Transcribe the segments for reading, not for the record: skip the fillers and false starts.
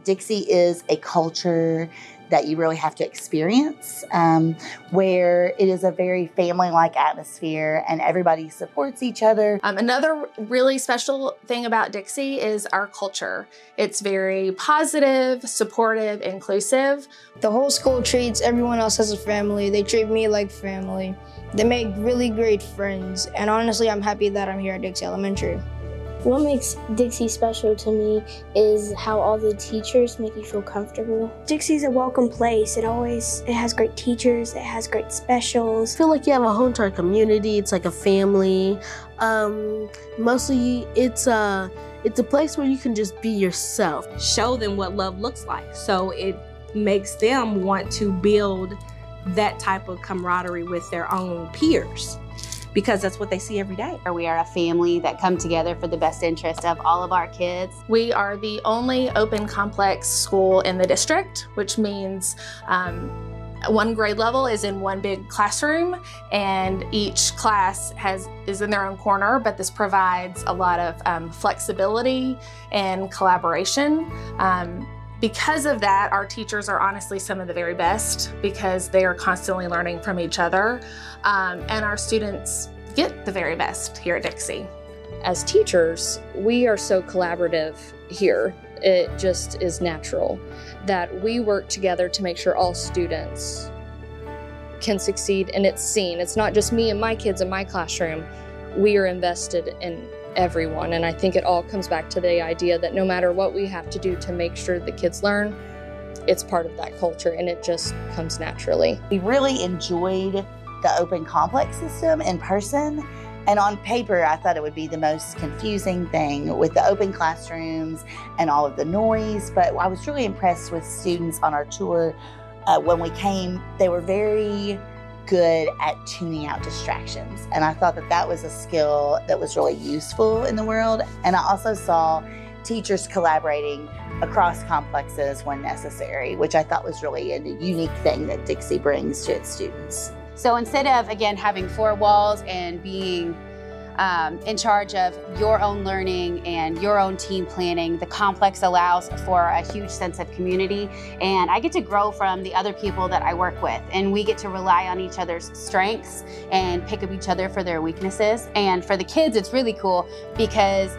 Dixie is a culture that you really have to experience, where it is a very family-like atmosphere and everybody supports each other. Another really special thing about Dixie is our culture. It's very positive, supportive, inclusive. The whole school treats everyone else as a family. They treat me like family. They make really great friends. And honestly, I'm happy that I'm here at Dixie Elementary. What makes Dixie special to me is how all the teachers make you feel comfortable. Dixie's a welcome place. It has great teachers, it has great specials. I feel like you have a whole entire community. It's like a family. Mostly it's a place where you can just be yourself. Show them what love looks like. So it makes them want to build that type of camaraderie with their own peers, because that's what they see every day. We are a family that come together for the best interest of all of our kids. We are the only open complex school in the district, which means one grade level is in one big classroom, and each class is in their own corner, but this provides a lot of flexibility and collaboration. Because of that, our teachers are honestly some of the very best because they are constantly learning from each other, and our students get the very best here at Dixie. As teachers, we are so collaborative here. It just is natural that we work together to make sure all students can succeed, and it's seen. It's not just me and my kids in my classroom. We are invested in everyone, and I think it all comes back to the idea that no matter what we have to do to make sure the kids learn, it's part of that culture, and it just comes naturally. We really enjoyed the open complex system in person, and on paper I thought it would be the most confusing thing with the open classrooms and all of the noise, but I was really impressed with students on our tour. When we came, they were very good at tuning out distractions. And I thought that that was a skill that was really useful in the world. And I also saw teachers collaborating across complexes when necessary, which I thought was really a unique thing that Dixie brings to its students. So instead of, again, having four walls and being in charge of your own learning and your own team planning, the complex allows for a huge sense of community, and I get to grow from the other people that I work with, and we get to rely on each other's strengths and pick up each other for their weaknesses. And for the kids, it's really cool because,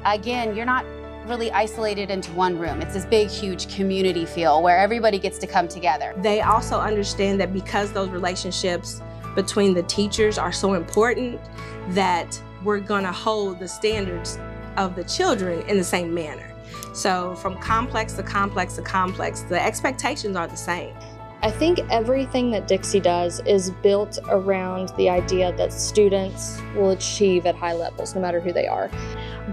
again, you're not really isolated into one room. It's this big, huge community feel where everybody gets to come together. They also understand that because those relationships between the teachers are so important, that we're gonna hold the standards of the children in the same manner. So from complex to complex to complex, the expectations are the same. I think everything that Dixie does is built around the idea that students will achieve at high levels, no matter who they are.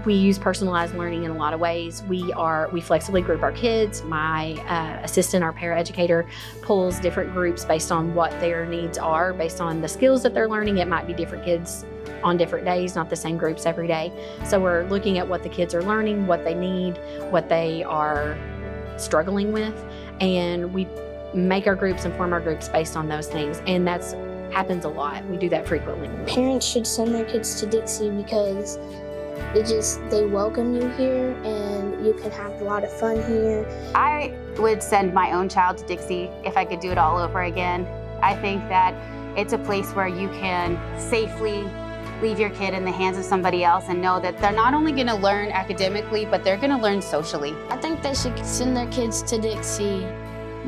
We use personalized learning in a lot of ways. We flexibly group our kids. My assistant, our paraeducator, pulls different groups based on what their needs are, based on the skills that they're learning. It might be different kids on different days, not the same groups every day. So we're looking at what the kids are learning, what they need, what they are struggling with, and we make our groups and form our groups based on those things, and that's happens a lot. We do that frequently. Parents should send their kids to Dixie because they welcome you here and you can have a lot of fun here. I would send my own child to Dixie if I could do it all over again. I think that it's a place where you can safely leave your kid in the hands of somebody else and know that they're not only going to learn academically, but they're going to learn socially. I think they should send their kids to Dixie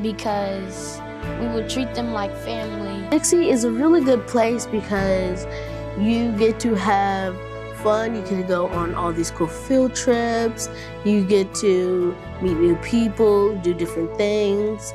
because we would treat them like family. Dixie is a really good place because you get to have fun. You can go on all these cool field trips. You get to meet new people, do different things,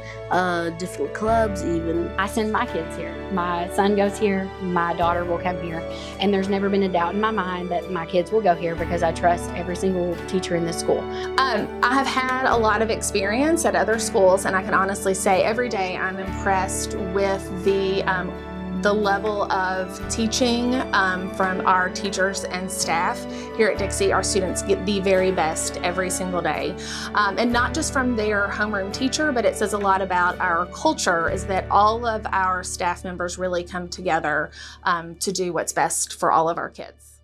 different clubs even. I send my kids here. My son goes here, my daughter will come here, and there's never been a doubt in my mind that my kids will go here because I trust every single teacher in this school. I have had a lot of experience at other schools, and I can honestly say every day I'm impressed with the level of teaching from our teachers and staff. Here at Dixie, our students get the very best every single day. And not just from their homeroom teacher, but it says a lot about our culture is that all of our staff members really come together to do what's best for all of our kids.